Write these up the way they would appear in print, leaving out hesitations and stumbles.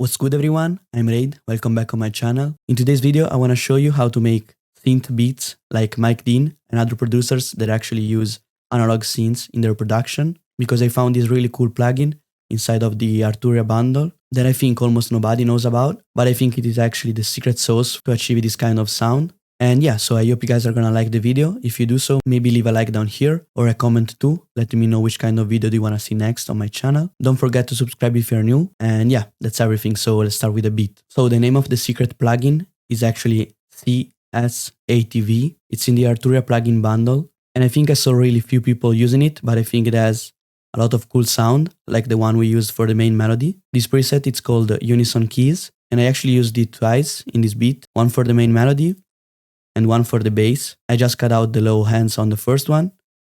What's good everyone, I'm Raid, welcome back on my channel. In today's video I want to show you how to make synth beats like Mike Dean and other producers that actually use analog synths in their production, because I found this really cool plugin inside of the Arturia bundle that I think almost nobody knows about, but I think it is actually the secret sauce to achieve this kind of sound. And yeah, so I hope you guys are gonna like the video. If you do so, maybe leave a like down here or a comment too, letting me know which kind of video do you wanna see next on my channel. Don't forget to subscribe if you're new. And yeah, that's everything. So let's start with a beat. So the name of the secret plugin is actually CSATV. It's in the Arturia plugin bundle. And I think I saw really few people using it, but I think it has a lot of cool sound, like the one we used for the main melody. This preset, it's called Unison Keys. And I actually used it twice in this beat, one for the main melody and one for the bass. I just cut out the low hands on the first one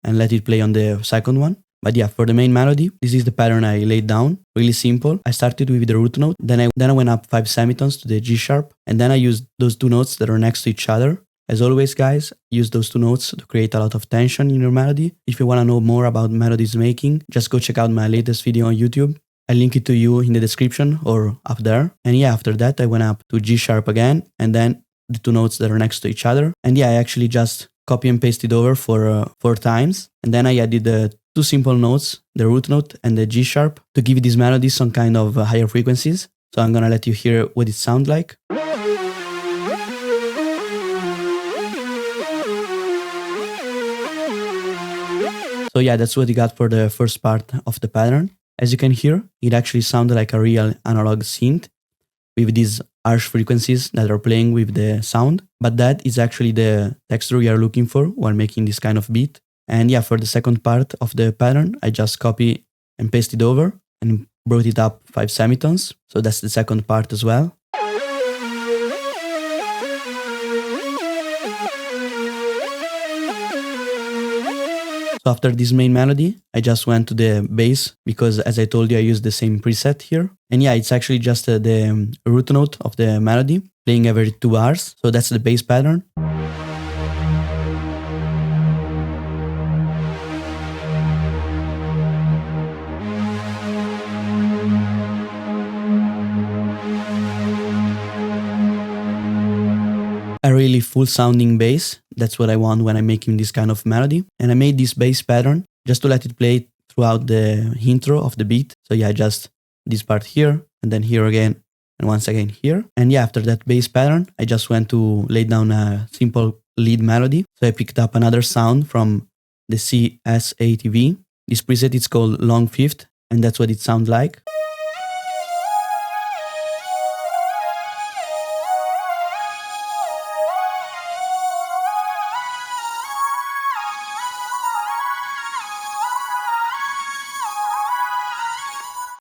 and let it play on the second one. But yeah, for the main melody, this is the pattern I laid down. Really simple. I started with the root note, then I went up 5 semitones to the G sharp, and then I used those two notes that are next to each other. As always, guys, use those two notes to create a lot of tension in your melody. If you want to know more about melodies making, just go check out my latest video on YouTube. I'll link it to you in the description or up there. And yeah, after that, I went up to G sharp again, and then the two notes that are next to each other. And yeah, I actually just copy and pasted over for 4 times. And then I added the two simple notes, the root note and the G sharp, to give this melody some kind of higher frequencies. So I'm gonna let you hear what it sounds like. So yeah, that's what you got for the first part of the pattern. As you can hear, it actually sounded like a real analog synth with these harsh frequencies that are playing with the sound. But that is actually the texture we are looking for while making this kind of beat. And yeah, for the second part of the pattern, I just copy and pasted over and brought it up 5 semitones. So that's the second part as well. So after this main melody, I just went to the bass because, as I told you, I used the same preset here. And yeah, it's actually just the root note of the melody playing every 2 bars. So that's the bass pattern. A really full sounding bass. That's what I want when I'm making this kind of melody. And I made this bass pattern just to let it play throughout the intro of the beat. So yeah, just this part here and then here again and once again here. And yeah, after that bass pattern, I just went to lay down a simple lead melody. So I picked up another sound from the CSATV. This preset is called Long Fifth, and that's what it sounds like.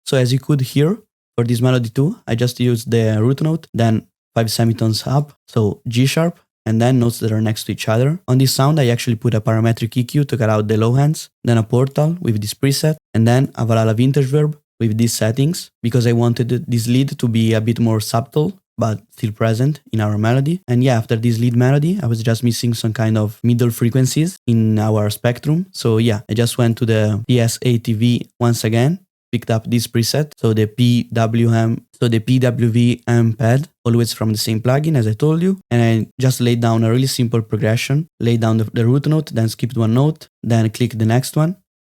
So as you could hear, for this melody too, I just used the root note, then 5 semitones up, so G sharp, and then notes that are next to each other. On this sound, I actually put a parametric EQ to cut out the low hands, then a portal with this preset, and then a Valhalla vintage verb with these settings, because I wanted this lead to be a bit more subtle, but still present in our melody. And yeah, after this lead melody, I was just missing some kind of middle frequencies in our spectrum. So yeah, I just went to the PSATV once again, picked up this preset, so the PWVM pad, always from the same plugin as I told you, and I just laid down a really simple progression, laid down the root note, then skipped one note, then clicked the next one,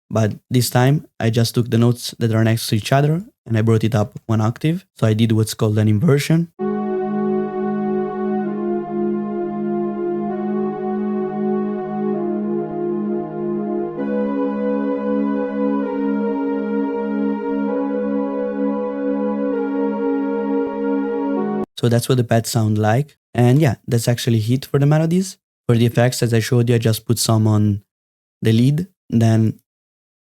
but this time I just took the notes that are next to each other and I brought it up 1 octave, so I did what's called an inversion. So that's what the pads sound like. And yeah, that's actually it for the melodies. For the effects, as I showed you, I just put some on the lead, then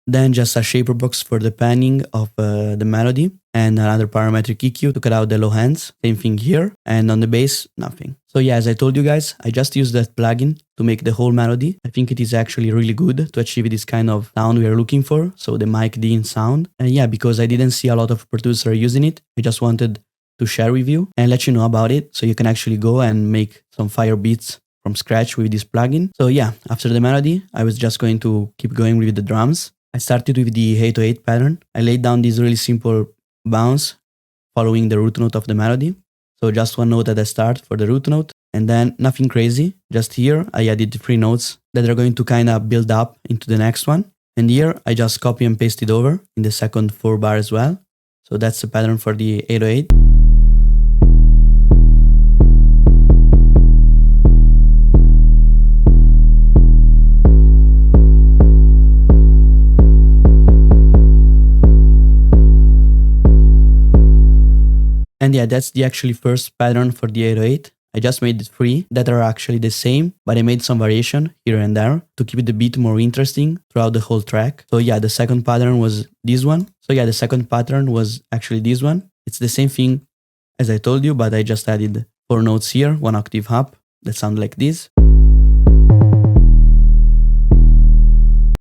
just a shaper box for the panning of the melody, and another parametric EQ to cut out the low hands. Same thing here. And on the bass, nothing. So yeah, as I told you guys, I just used that plugin to make the whole melody. I think it is actually really good to achieve this kind of sound we are looking for. So the Mike Dean sound. And yeah, because I didn't see a lot of producers using it, I just wanted to share with you and let you know about it, so you can actually go and make some fire beats from scratch with this plugin. So yeah, after the melody, I was just going to keep going with the drums. I started with the 808 pattern. I laid down this really simple bounce following the root note of the melody. So just one note at the start for the root note, and then nothing crazy. Just here I added 3 notes that are going to kind of build up into the next one. And here I just copy and paste it over in the second 4 bar as well. So that's the pattern for the 808. And yeah, that's the actually first pattern for the 808. I just made 3 that are actually the same, but I made some variation here and there to keep the beat more interesting throughout the whole track. So yeah, the second pattern was this one. So yeah, the second pattern was actually this one. It's the same thing as I told you, but I just added 4 notes here, 1 octave up that sound like this.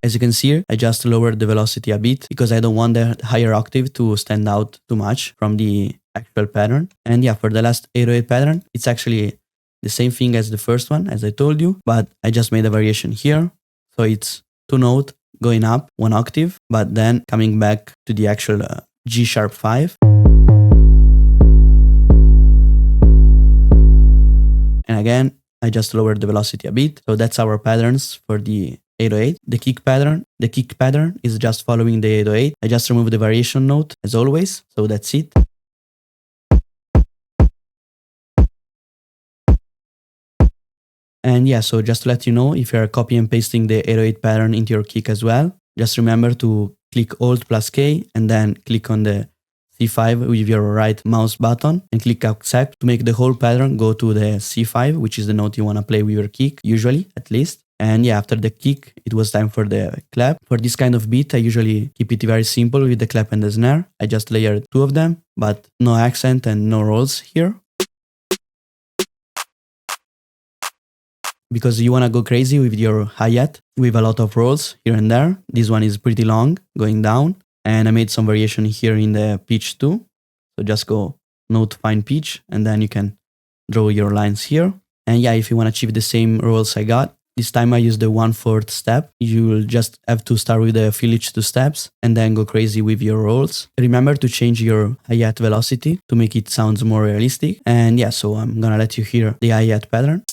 As you can see, I just lowered the velocity a bit because I don't want the higher octave to stand out too much from the actual pattern. And yeah, for the last 808 pattern, it's actually the same thing as the first one, as I told you, but I just made a variation here. So it's 2 note going up 1 octave, but then coming back to the actual G sharp 5. And again, I just lowered the velocity a bit. So that's our patterns for the 808. The kick pattern is just following the 808. I just removed the variation note as always. So that's it. And yeah, so just to let you know, if you're copy and pasting the 808 pattern into your kick as well, just remember to click Alt plus K and then click on the C5 with your right mouse button and click accept to make the whole pattern go to the C5, which is the note you want to play with your kick, usually at least. And yeah, after the kick, it was time for the clap. For this kind of beat, I usually keep it very simple with the clap and the snare. I just layered 2 of them, but no accent and no rolls here. Because you want to go crazy with your hi-hat with a lot of rolls here and there. This one is pretty long, going down. And I made some variation here in the pitch too. So just go note fine pitch and then you can draw your lines here. And yeah, if you want to achieve the same rolls I got, this time I used the 1/4 step. You will just have to start with the fill each 2 steps and then go crazy with your rolls. Remember to change your hi-hat velocity to make it sound more realistic. And yeah, so I'm gonna let you hear the hi-hat pattern.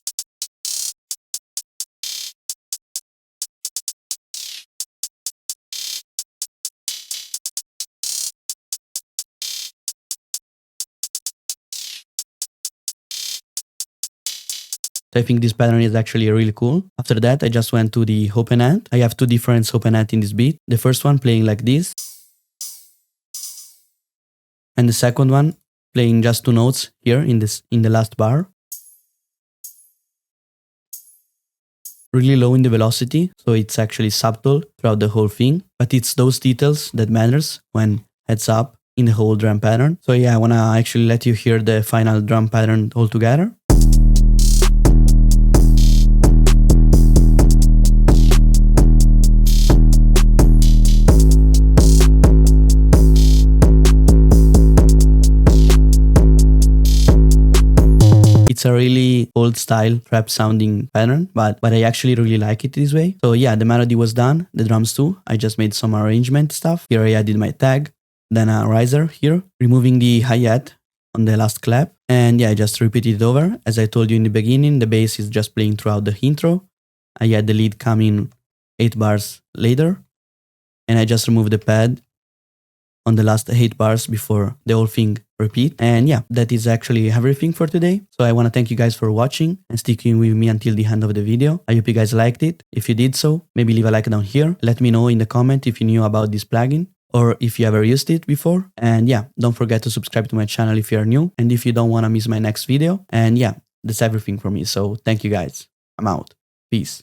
So I think this pattern is actually really cool. After that, I just went to the open hand. I have 2 different open hand in this beat. The first one playing like this. And the second one playing just 2 notes here in the last bar. Really low in the velocity, so it's actually subtle throughout the whole thing. But it's those details that matters when heads up in the whole drum pattern. So yeah, I wanna actually let you hear the final drum pattern all together. It's a really old style trap sounding pattern, but I actually really like it this way. So yeah, the melody was done, the drums too. I just made some arrangement stuff. Here I added my tag, then a riser here, removing the hi-hat on the last clap. And yeah, I just repeated it over. As I told you in the beginning, the bass is just playing throughout the intro. I had the lead coming 8 bars later. And I just removed the pad on the last 8 bars before the whole thing repeat. And yeah, that is actually everything for today. So I want to thank you guys for watching and sticking with me until the end of the video. I hope you guys liked it. If you did so, maybe leave a like down here. Let me know in the comment if you knew about this plugin or if you ever used it before. And yeah, don't forget to subscribe to my channel if you're new and if you don't want to miss my next video. And yeah, that's everything for me. So thank you guys. I'm out. Peace.